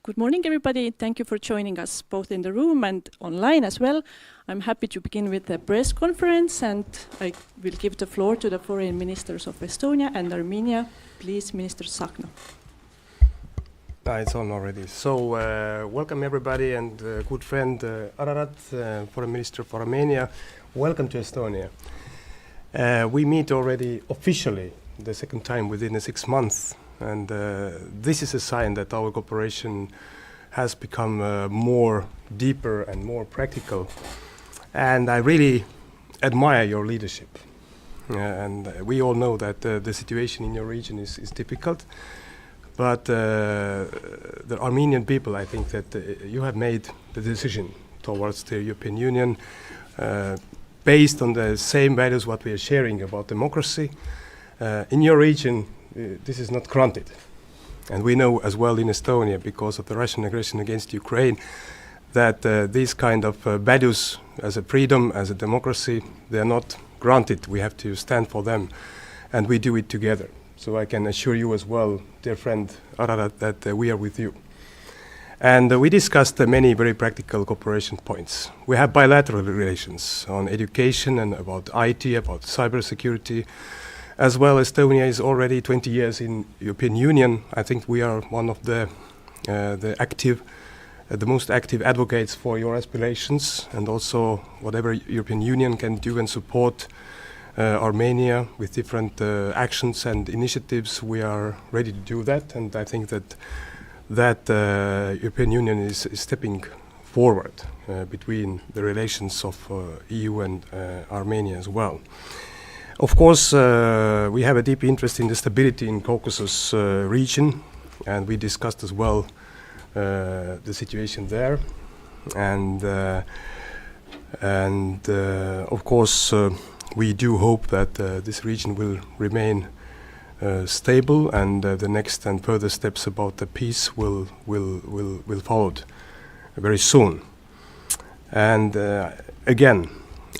Good morning, everybody. Thank you for joining us both in the room and online as well. I'm happy to begin with the press conference, and I will give the floor to the foreign ministers of Estonia and Armenia. Please, Minister Tsahkna. It's on already. So, welcome everybody, and good friend Ararat, Foreign Minister for Armenia. Welcome to Estonia. We meet already officially the second time within 6 months, and this is a sign that our cooperation has become more deeper and more practical. And I really admire your leadership. And we all know that the situation in your region is difficult. But the Armenian people, I think that you have made the decision towards the European Union based on the same values what we are sharing about democracy. In your region, this is not granted. And we know as well in Estonia, because of the Russian aggression against Ukraine, that these kind of values as a freedom, as a democracy, they are not granted. We have to stand for them, and we do it together. So I can assure you as well, dear friend Ararat, that we are with you. And we discussed many very practical cooperation points. We have bilateral relations on education and about IT, about cybersecurity. As well, Estonia is already 20 years in European Union. I think we are one of the most active advocates for your aspirations, and also whatever European Union can do and support Armenia with different actions and initiatives, we are ready to do that. And I think that European Union is stepping forward between the relations of EU and Armenia as well. Of course, we have a deep interest in the stability in Caucasus region, and we discussed as well the situation there. And of course, we do hope that this region will remain stable, and the next and further steps about the peace will follow very soon. And again,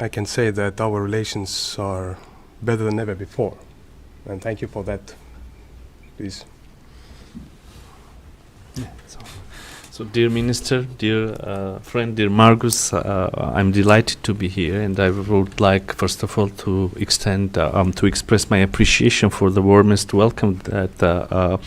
I can say that our relations are better than ever before, and thank you for that. Please. So dear Minister, dear friend, dear Margus, I'm delighted to be here, and I would like first of all to express my appreciation for the warmest welcome that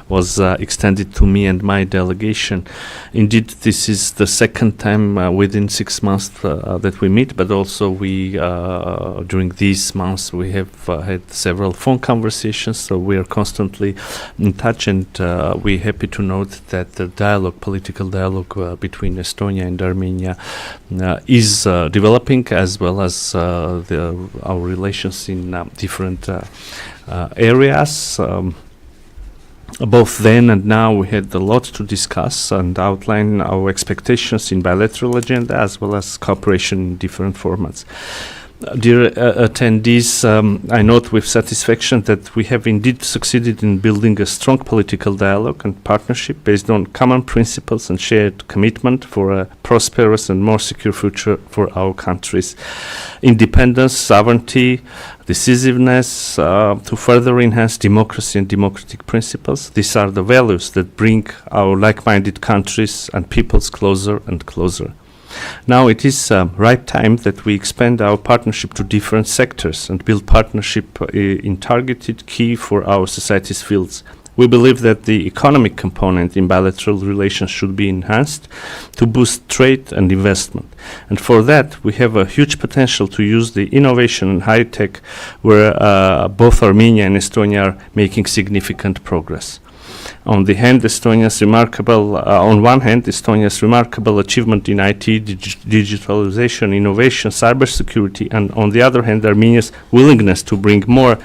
was extended to me and my delegation. Indeed, this is the second time within 6 months that we meet, but also we during these months we have had several phone conversations, so we are constantly in touch, and we're happy to note that the political dialogue between Estonia and Armenia is developing, as well as our relations in different areas. Both then and now we had a lot to discuss and outline our expectations in bilateral agenda, as well as cooperation in different formats. Dear attendees, I note with satisfaction that we have indeed succeeded in building a strong political dialogue and partnership based on common principles and shared commitment for a prosperous and more secure future for our countries. Independence, sovereignty, decisiveness to further enhance democracy and democratic principles. These are the values that bring our like-minded countries and peoples closer and closer. Now it is right time that we expand our partnership to different sectors and build partnership in targeted key for our society's fields. We believe that the economic component in bilateral relations should be enhanced to boost trade and investment. And for that, we have a huge potential to use the innovation and high tech, where both Armenia and Estonia are making significant progress. On one hand, Estonia's remarkable achievement in IT, digitalization, innovation, cybersecurity, and on the other hand, Armenia's willingness to bring more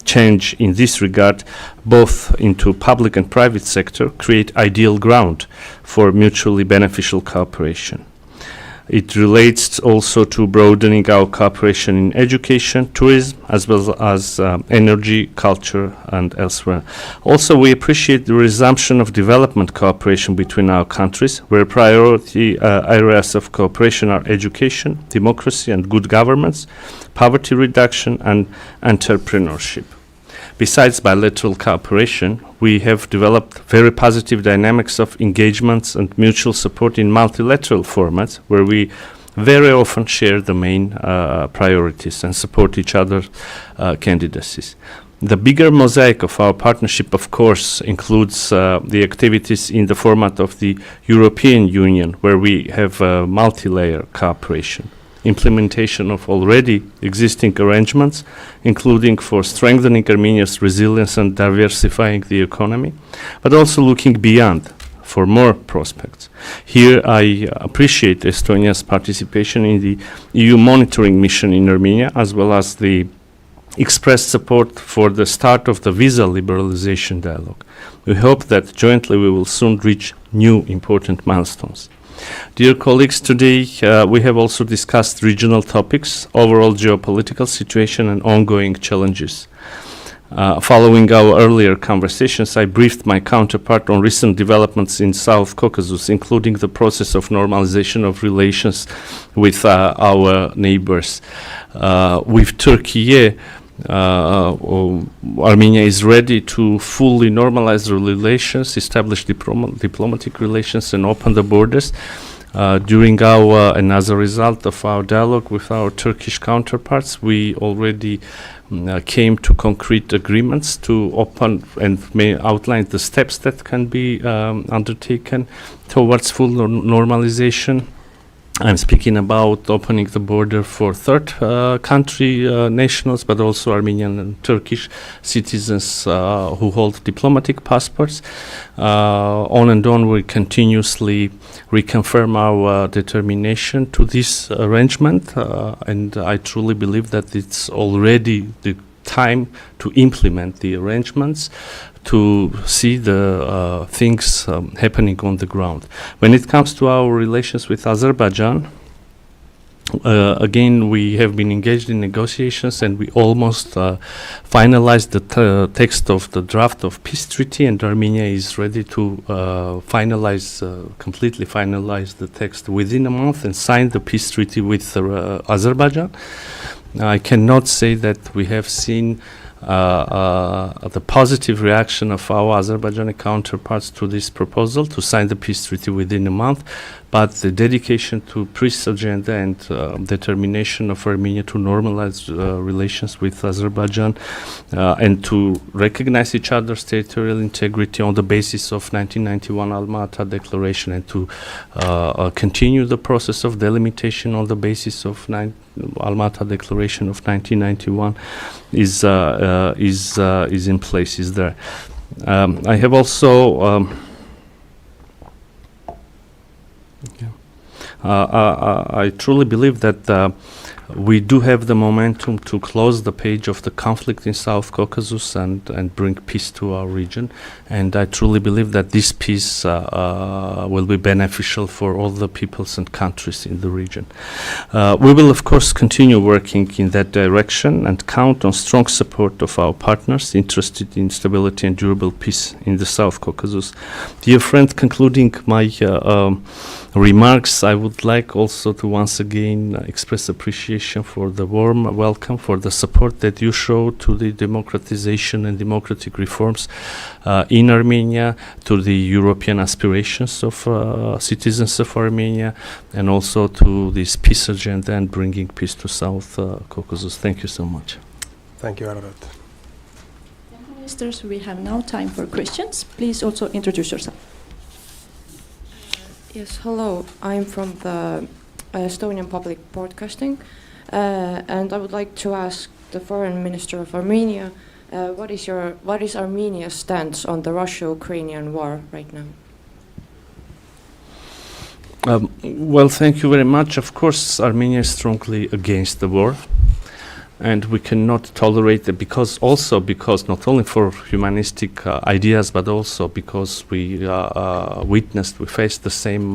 change in this regard, both into public and private sector, create ideal ground for mutually beneficial cooperation. It relates also to broadening our cooperation in education, tourism, as well as energy, culture, and elsewhere. Also, we appreciate the resumption of development cooperation between our countries, where priority areas of cooperation are education, democracy and good governance, poverty reduction, and entrepreneurship. Besides bilateral cooperation, we have developed very positive dynamics of engagements and mutual support in multilateral formats, where we very often share the main priorities and support each other's candidacies. The bigger mosaic of our partnership, of course, includes the activities in the format of the European Union, where we have multi-layer cooperation, implementation of already existing arrangements, including for strengthening Armenia's resilience and diversifying the economy, but also looking beyond for more prospects. Here I appreciate Estonia's participation in the EU monitoring mission in Armenia, as well as the expressed support for the start of the visa liberalization dialogue. We hope that jointly we will soon reach new important milestones. Dear colleagues, today we have also discussed regional topics, overall geopolitical situation and ongoing challenges. Following our earlier conversations, I briefed my counterpart on recent developments in South Caucasus, including the process of normalization of relations with our neighbors. With Turkey, Armenia is ready to fully normalize the relations, establish diplomatic relations, and open the borders. During our, and as a result of our dialogue with our Turkish counterparts, we already came to concrete agreements to open and may outline the steps that can be undertaken towards full normalization. I'm speaking about opening the border for third country nationals, but also Armenian and Turkish citizens who hold diplomatic passports. On and on, we continuously reconfirm our determination to this arrangement, and I truly believe that it's already the time to implement the arrangements, to see the things happening on the ground. When it comes to our relations with Azerbaijan, again, we have been engaged in negotiations, and we almost finalized the text of the draft of peace treaty, and Armenia is ready to completely finalize the text within a month and sign the peace treaty with Azerbaijan. I cannot say that we have seen the positive reaction of our Azerbaijani counterparts to this proposal to sign the peace treaty within a month, but the dedication to peace agenda and determination of Armenia to normalize relations with Azerbaijan and to recognize each other's territorial integrity on the basis of 1991 Alma-Ata Declaration, and to continue the process of delimitation on the basis of Alma-Ata Declaration of 1991 is in place, is there. I have also I truly believe that we do have the momentum to close the page of the conflict in South Caucasus and bring peace to our region. And I truly believe that this peace will be beneficial for all the peoples and countries in the region. We will, of course, continue working in that direction and count on strong support of our partners interested in stability and durable peace in the South Caucasus. Dear friend, concluding my remarks, I would like also to once again express appreciation for the warm welcome, for the support that you show to the democratization and democratic reforms in Armenia, to the European aspirations of citizens of Armenia, and also to this peace agenda and bringing peace to South Caucasus. Thank you so much. Thank you, Ararat. Thank you, ministers. We have now time for questions. Please also introduce yourself. Yes, hello. I'm from the Estonian Public Broadcasting, and I would like to ask the Foreign Minister of Armenia, what is Armenia's stance on the Russia-Ukrainian war right now? Well, thank you very much. Of course, Armenia is strongly against the war, and we cannot tolerate it because not only for humanistic ideas, but also because we faced the same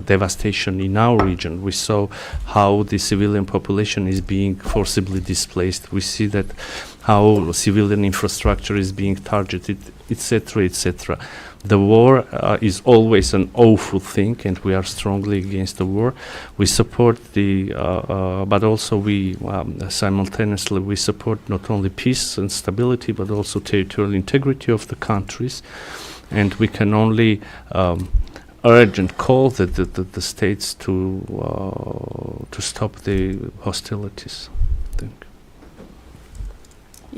devastation in our region. We saw how the civilian population is being forcibly displaced. We see that how civilian infrastructure is being targeted, etc., etc. The war is always an awful thing, and we are strongly against the war. We support but also we simultaneously we support not only peace and stability, but also territorial integrity of the countries. And we can only urge and call the states to stop the hostilities. Thank you.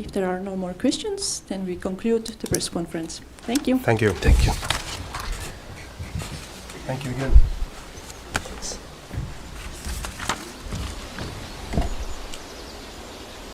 If there are no more questions, then we conclude the press conference. Thank you. Thank you. Thank you. Thank you again.